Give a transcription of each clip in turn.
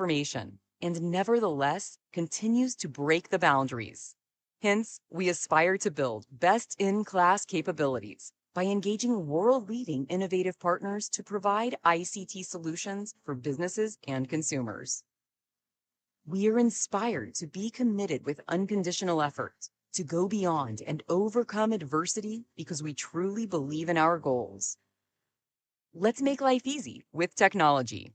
transformation and nevertheless continues to break the boundaries. Hence, we aspire to build best-in-class capabilities by engaging world-leading innovative partners to provide ICT solutions for businesses and consumers. We are inspired to be committed with unconditional effort, to go beyond and overcome adversity because we truly believe in our goals. Let's make life easy with technology.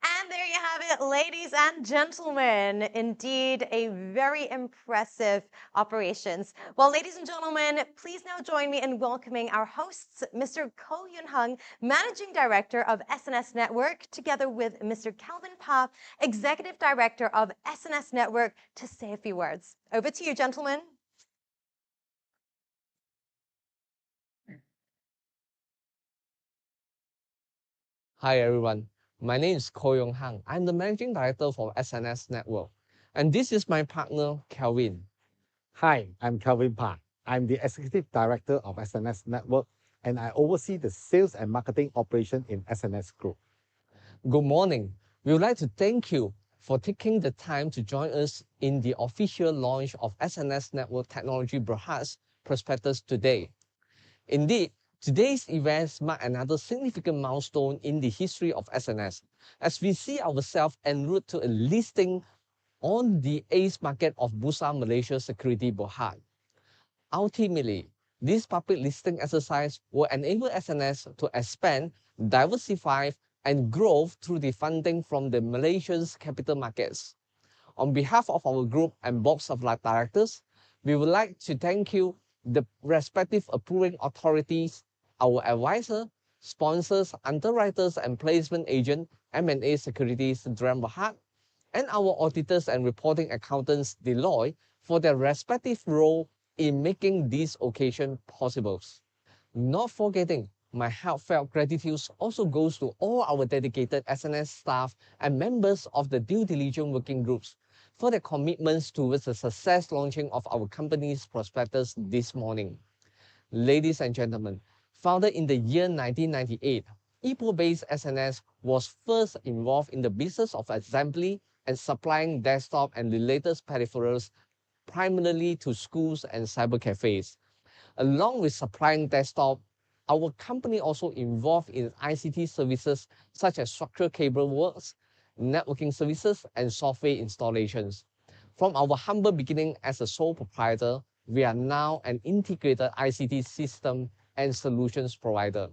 And there you have it, ladies and gentlemen. Indeed, a very impressive operations. Well, ladies and gentlemen, please now join me in welcoming our hosts, Mr. Ko Yun Hung, Managing Director of SNS Network, together with Mr. Calvin Pa, Executive Director of SNS Network, to say a few words. Over to you, gentlemen. Hi everyone, my name is Ko Yong Hang. I'm the Managing Director for SNS Network. And this is my partner, Calvin. Hi, I'm Calvin Pa. I'm the Executive Director of SNS Network and I oversee the sales and marketing operation in SNS Group. Good morning. We would like to thank you for taking the time to join us in the official launch of SNS Network Technology Berhad's Prospectus today. Indeed, today's events mark another significant milestone in the history of SNS, as we see ourselves en route to a listing on the ACE market of Bursa Malaysia Security Berhad. Ultimately, this public listing exercise will enable SNS to expand, diversify, and grow through the funding from the Malaysian's capital markets. On behalf of our group and board of directors, we would like to thank you, the respective approving authorities, our advisor, sponsors, underwriters, and placement agent, M&A Securities Duran Berhad, and our auditors and reporting accountants, Deloitte, for their respective role in making this occasion possible. Not forgetting, my heartfelt gratitude also goes to all our dedicated SNS staff and members of the due diligence working groups for their commitments towards the success launching of our company's prospectus this morning. Ladies and gentlemen, founded in the year 1998, Ipoh-based SNS was first involved in the business of assembly and supplying desktop and related peripherals primarily to schools and cyber cafes. Along with supplying desktop, our company also involved in ICT services such as structural cable works, networking services, and software installations. From our humble beginning as a sole proprietor, we are now an integrated ICT system and solutions provider.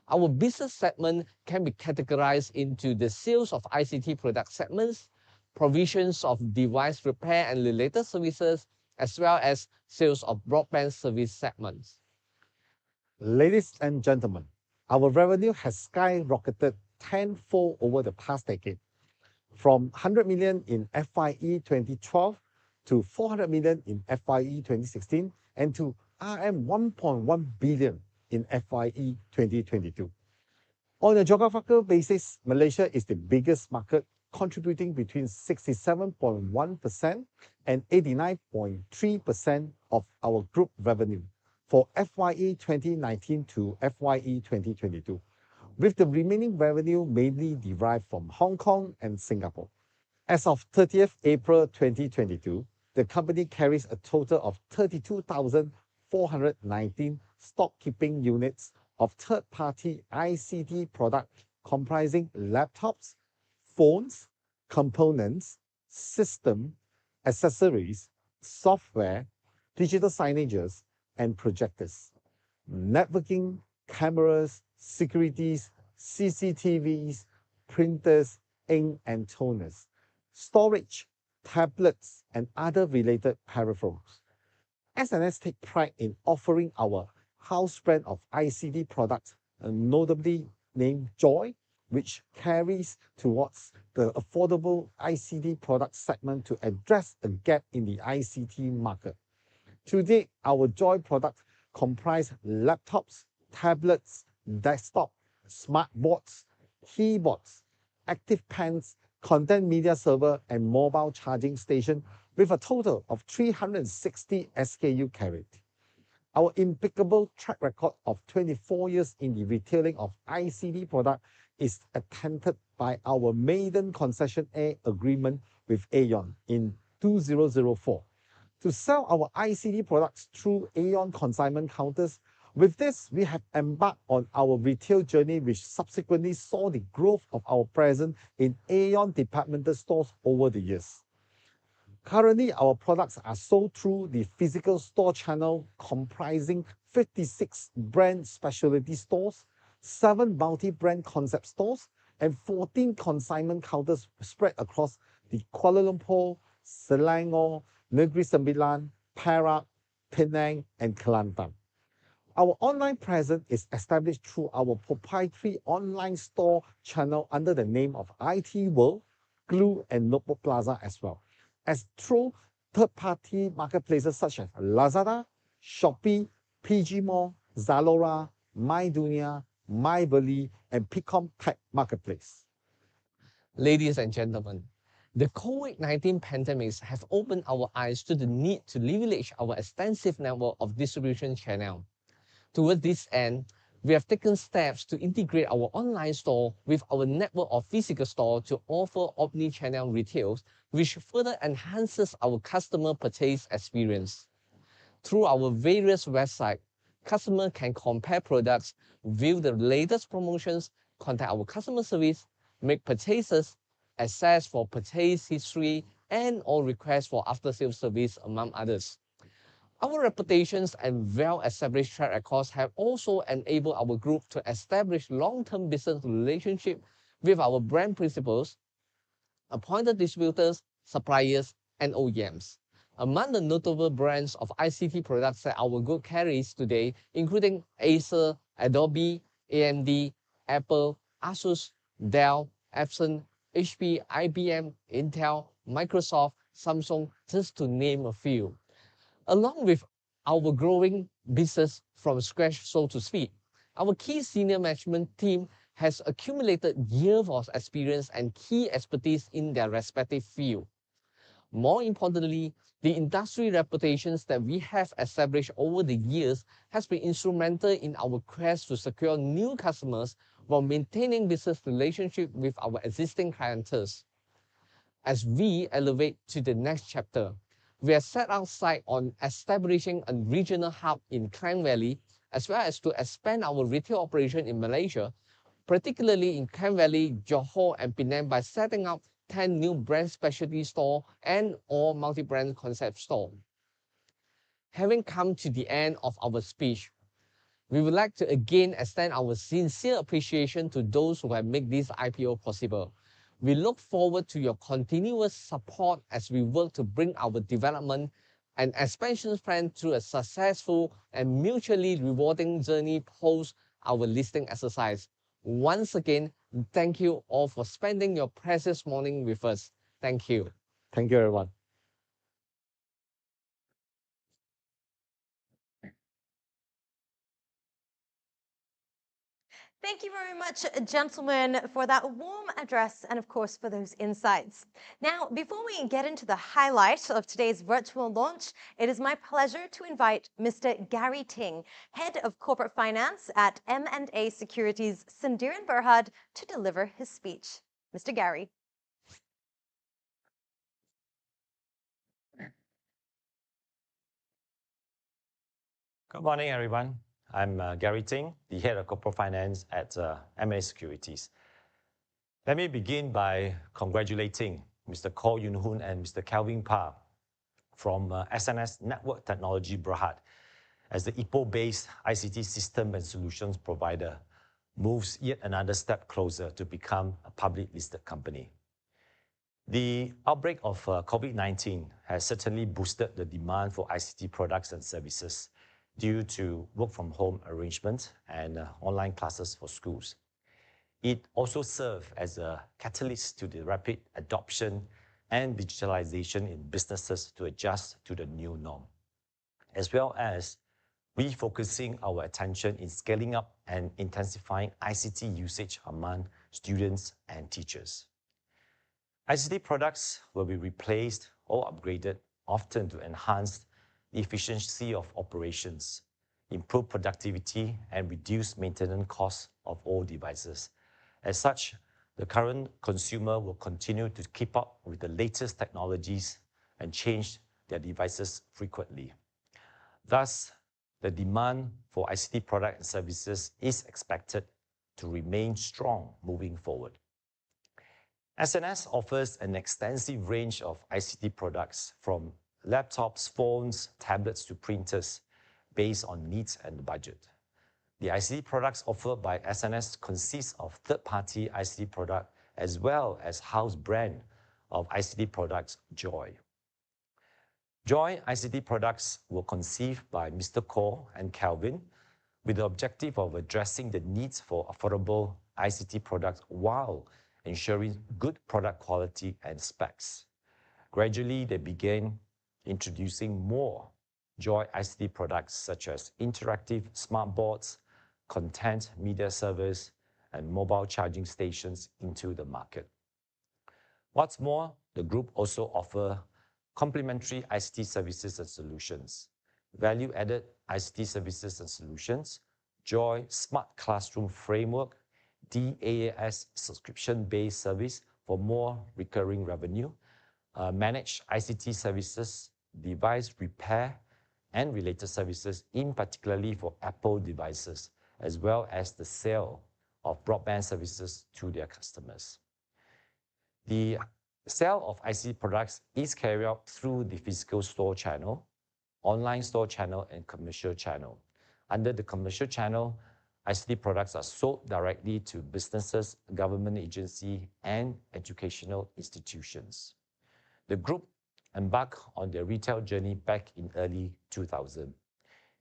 Our business segment can be categorized into the sales of ICT product segments, provisions of device repair and related services, as well as sales of broadband service segments. Ladies and gentlemen, our revenue has skyrocketed tenfold over the past decade, from 100 million in FYE 2012 to 400 million in FYE 2016 and to RM 1.1 billion in FYE 2022. On a geographical basis, Malaysia is the biggest market, contributing between 67.1% and 89.3% of our group revenue for FYE 2019 to FYE 2022, with the remaining revenue mainly derived from Hong Kong and Singapore. As of 30th April 2022, the company carries a total of 32,419 stock-keeping units of third-party ICT products comprising laptops, phones, components, system, accessories, software, digital signages, and projectors, networking, cameras, securities, CCTVs, printers, ink and toners, storage, tablets, and other related peripherals. SNS take pride in offering our house brand of ICT products, notably named Joy, which carries towards the affordable ICT product segment to address a gap in the ICT market. Today, our Joy products comprise laptops, tablets, desktop, smart boards, keyboards, active pens, content media server, and mobile charging station with a total of 360 SKU carried. Our impeccable track record of 24 years in the retailing of ICT product is attested by our maiden concessionaire agreement with Aeon in 2004 to sell our ICT products through Aeon consignment counters. With this, we have embarked on our retail journey, which subsequently saw the growth of our presence in Aeon departmental stores over the years. Currently, our products are sold through the physical store channel comprising 56 brand specialty stores, 7 multi-brand concept stores, and 14 consignment counters spread across the Kuala Lumpur, Selangor, Negeri Sembilan, Perak, Penang, and Kelantan. Our online presence is established through our proprietary online store channel under the name of IT World, Glue, and Notebook Plaza as well, as through third-party marketplaces such as Lazada, Shopee, PG Mall, Zalora, MyDunia, MyBeli, and Picom Tech Marketplace. Ladies and gentlemen, the COVID-19 pandemics have opened our eyes to the need to leverage our extensive network of distribution channels. Towards this end, we have taken steps to integrate our online store with our network of physical stores to offer omni-channel retail, which further enhances our customer purchase experience. Through our various websites, customers can compare products, view the latest promotions, contact our customer service, make purchases, access for purchase history, and or requests for after-sales service, among others. Our reputations and well-established track records have also enabled our group to establish long-term business relationships with our brand principals, appointed distributors, suppliers, and OEMs. Among the notable brands of ICT products that our group carries today, including Acer, Adobe, AMD, Apple, Asus, Dell, Epson, HP, IBM, Intel, Microsoft, Samsung, just to name a few. Along with our growing business from scratch, so to speak, our key senior management team has accumulated years of experience and key expertise in their respective field. More importantly, the industry reputations that we have established over the years has been instrumental in our quest to secure new customers while maintaining business relationships with our existing clients. As we elevate to the next chapter, we have set our sight on establishing a regional hub in Klang Valley, as well as to expand our retail operation in Malaysia, particularly in Klang Valley, Johor, and Penang, by setting up 10 new brand specialty stores and or multi-brand concept stores. Having come to the end of our speech, we would like to again extend our sincere appreciation to those who have made this IPO possible. We look forward to your continuous support as we work to bring our development and expansion plan through a successful and mutually rewarding journey post our listing exercise. Once again, thank you all for spending your precious morning with us. Thank you. Thank you, everyone. Thank you very much, gentlemen, for that warm address and, of course, for those insights. Now, before we get into the highlight of today's virtual launch, it is my pleasure to invite Mr. Gary Ting, Head of Corporate Finance at M&A Securities Sendirian Berhad, to deliver his speech. Mr. Gary. Good morning, everyone. I'm Gary Ting, the Head of Corporate Finance at M&A Securities. Let me begin by congratulating Mr. Koh Yun Hoon and Mr. Kelvin Pa from SNS Network Technology Berhad as the Ipoh-based ICT system and solutions provider moves yet another step closer to become a public listed company. The outbreak of COVID-19 has certainly boosted the demand for ICT products and services due to work-from-home arrangements and online classes for schools. It also served as a catalyst to the rapid adoption and digitalization in businesses to adjust to the new norm, as well as refocusing our attention in scaling up and intensifying ICT usage among students and teachers. ICT products will be replaced or upgraded, often to enhance the efficiency of operations, improve productivity, and reduce maintenance costs of all devices. As such, the current consumer will continue to keep up with the latest technologies and change their devices frequently. Thus, the demand for ICT products and services is expected to remain strong moving forward. SNS offers an extensive range of ICT products from laptops, phones, tablets to printers based on needs and budget. The ICT products offered by SNS consist of third-party ICT products as well as house brand of ICT products, Joy. Joy ICT products were conceived by Mr. Koh and Calvin with the objective of addressing the needs for affordable ICT products while ensuring good product quality and specs. Gradually, they began introducing more Joy ICT products such as interactive smart boards, content media servers, and mobile charging stations into the market. What's more, the group also offers complementary ICT services and solutions, value-added ICT services and solutions, Joy Smart Classroom Framework, DAAS subscription-based service for more recurring revenue, managed ICT services, device repair, and related services, in particularly for Apple devices, as well as the sale of broadband services to their customers. The sale of ICT products is carried out through the physical store channel, online store channel, and commercial channel. Under the commercial channel, ICT products are sold directly to businesses, government agencies, and educational institutions. The group embarked on their retail journey back in early 2000.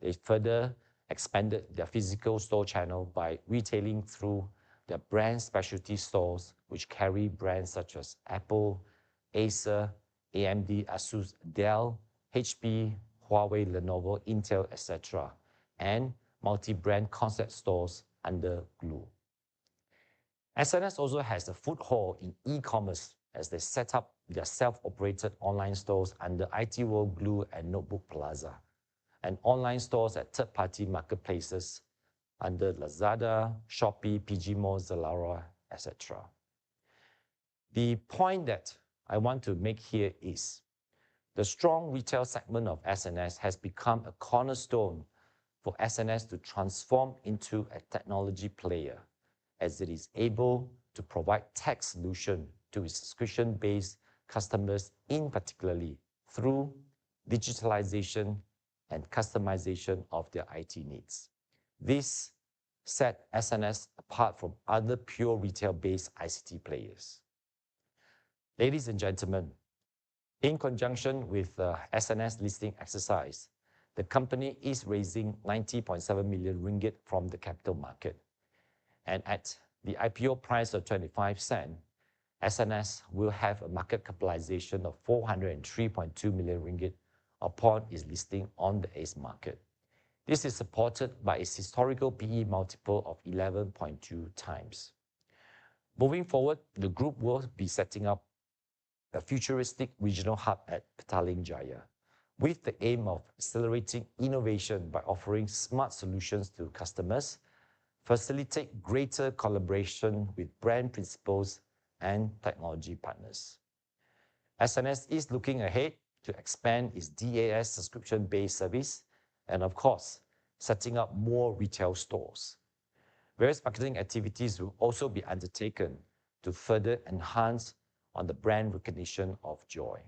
They further expanded their physical store channel by retailing through their brand specialty stores, which carry brands such as Apple, Acer, AMD, Asus, Dell, HP, Huawei, Lenovo, Intel, etc., and multi-brand concept stores under Glue. SNS also has a foothold in e-commerce as they set up their self-operated online stores under IT World, Glue, and Notebook Plaza, and online stores at third-party marketplaces under Lazada, Shopee, PG Mall, Zalora, etc. The point that I want to make here is the strong retail segment of SNS has become a cornerstone for SNS to transform into a technology player, as it is able to provide tech solution to its subscription-based customers, in particularly through digitalization and customization of their IT needs. This set SNS apart from other pure retail-based ICT players. Ladies and gentlemen, in conjunction with the SNS listing exercise, the company is raising 90.7 million ringgit from the capital market. And at the IPO price of 25 cents, SNS will have a market capitalization of 403.2 million ringgit upon its listing on the ACE market. This is supported by its historical PE multiple of 11.2 times. Moving forward, the group will be setting up a futuristic regional hub at Petaling Jaya, with the aim of accelerating innovation by offering smart solutions to customers, facilitate greater collaboration with brand principals and technology partners. SNS is looking ahead to expand its DAS subscription-based service and, of course, setting up more retail stores. Various marketing activities will also be undertaken to further enhance on the brand recognition of Joy.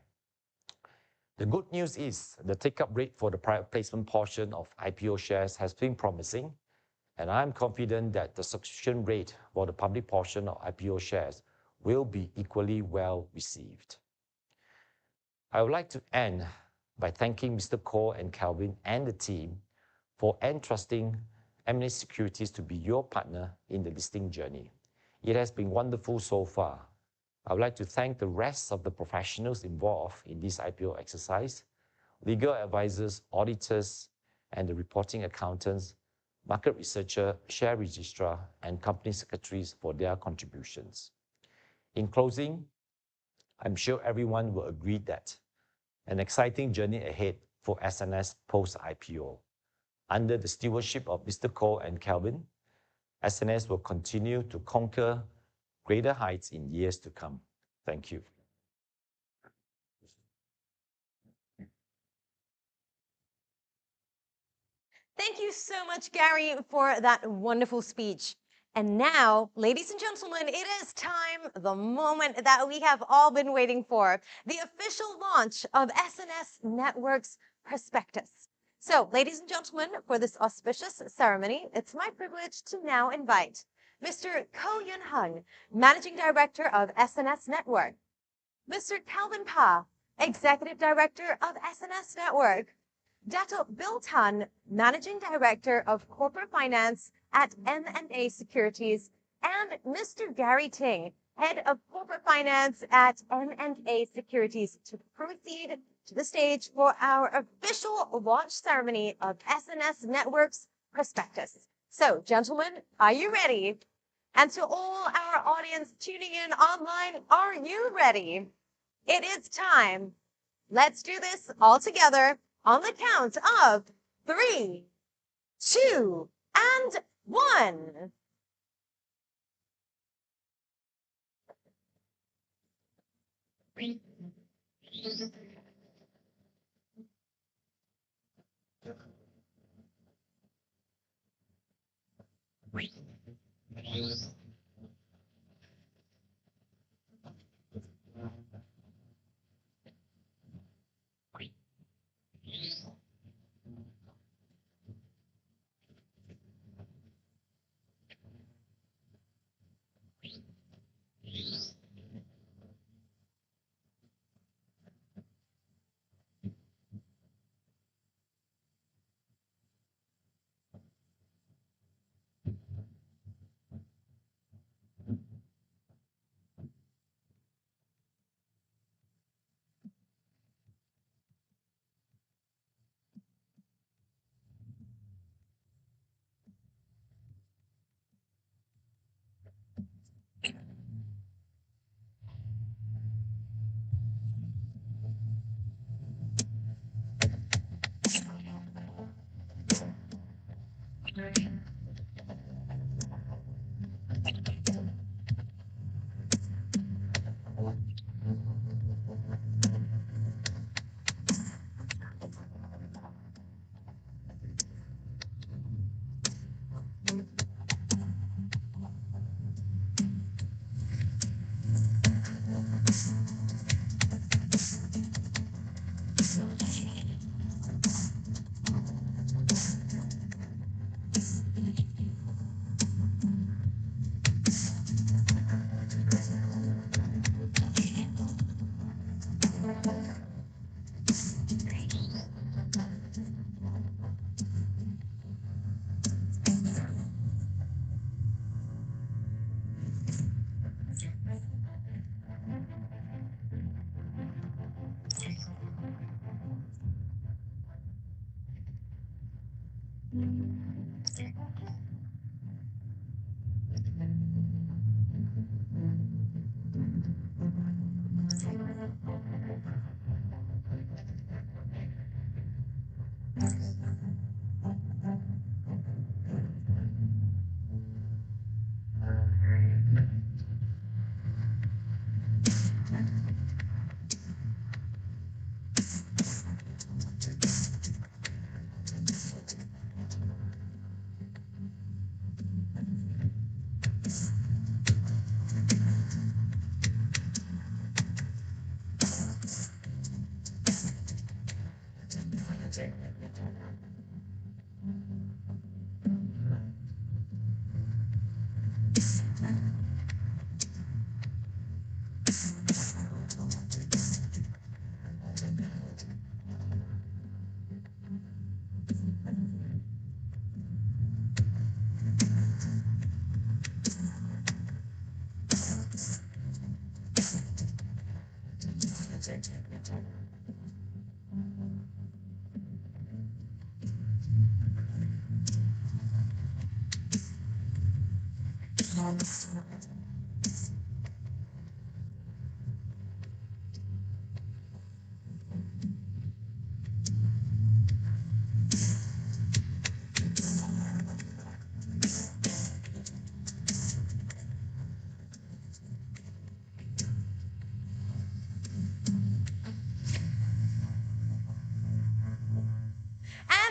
The good news is the take-up rate for the private placement portion of IPO shares has been promising, and I'm confident that the subscription rate for the public portion of IPO shares will be equally well received. I would like to end by thanking Mr. Koh and Calvin and the team for entrusting M&S Securities to be your partner in the listing journey. It has been wonderful so far. I would like to thank the rest of the professionals involved in this IPO exercise, legal advisors, auditors, and the reporting accountants, market researcher, share registrar, and company secretaries for their contributions. In closing, I'm sure everyone will agree that an exciting journey ahead for SNS post-IPO. Under the stewardship of Mr. Koh and Calvin, SNS will continue to conquer greater heights in years to come. Thank you. Thank you so much, Gary, for that wonderful speech. And now, ladies and gentlemen, it is time, the moment that we have all been waiting for, the official launch of SNS Network's Prospectus. So, ladies and gentlemen, for this auspicious ceremony, it's my privilege to now invite Mr. Ko Yun Hung, Managing Director of SNS Network, Mr. Calvin Pa, Executive Director of SNS Network, Dato Bill Tan, Managing Director of Corporate Finance at M&A Securities, and Mr. Gary Ting, Head of Corporate Finance at M&A Securities, to proceed to the stage for our official launch ceremony of SNS Network's Prospectus. So, gentlemen, are you ready? And to all our audience tuning in online, are you ready? It is time. Let's do this all together on the count of 3, 2, and 1.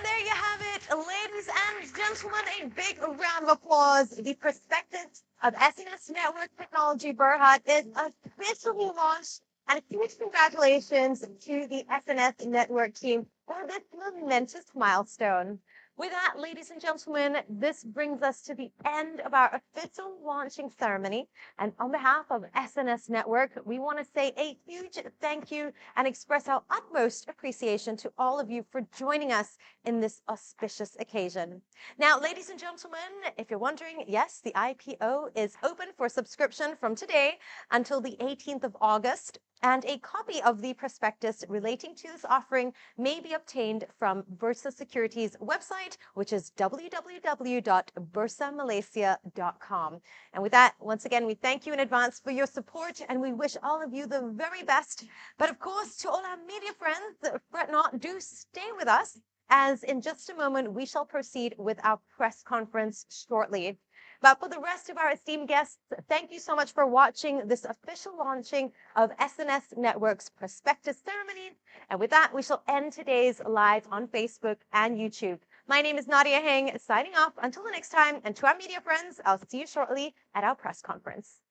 And there you have it, ladies and gentlemen, a big round of applause. The prospectus of SNS Network Technology Berhad is officially launched, and huge congratulations to the SNS Network team for this momentous milestone. With that, ladies and gentlemen, this brings us to the end of our official launching ceremony. And on behalf of SNS Network, we want to say a huge thank you and express our utmost appreciation to all of you for joining us in this auspicious occasion. Now, ladies and gentlemen, if you're wondering, yes, the IPO is open for subscription from today until the 18th of August. And a copy of the prospectus relating to this offering may be obtained from Bursa Securities' website, which is www.bursamalaysia.com. And with that, once again, we thank you in advance for your support, and we wish all of you the very best. But of course, to all our media friends, fret not, do stay with us, as in just a moment, we shall proceed with our press conference shortly. But for the rest of our esteemed guests, thank you so much for watching this official launching of SNS Network's prospectus ceremony. And with that, we shall end today's live on Facebook and YouTube. My name is Nadia Heng, signing off until the next time. And to our media friends, I'll see you shortly at our press conference.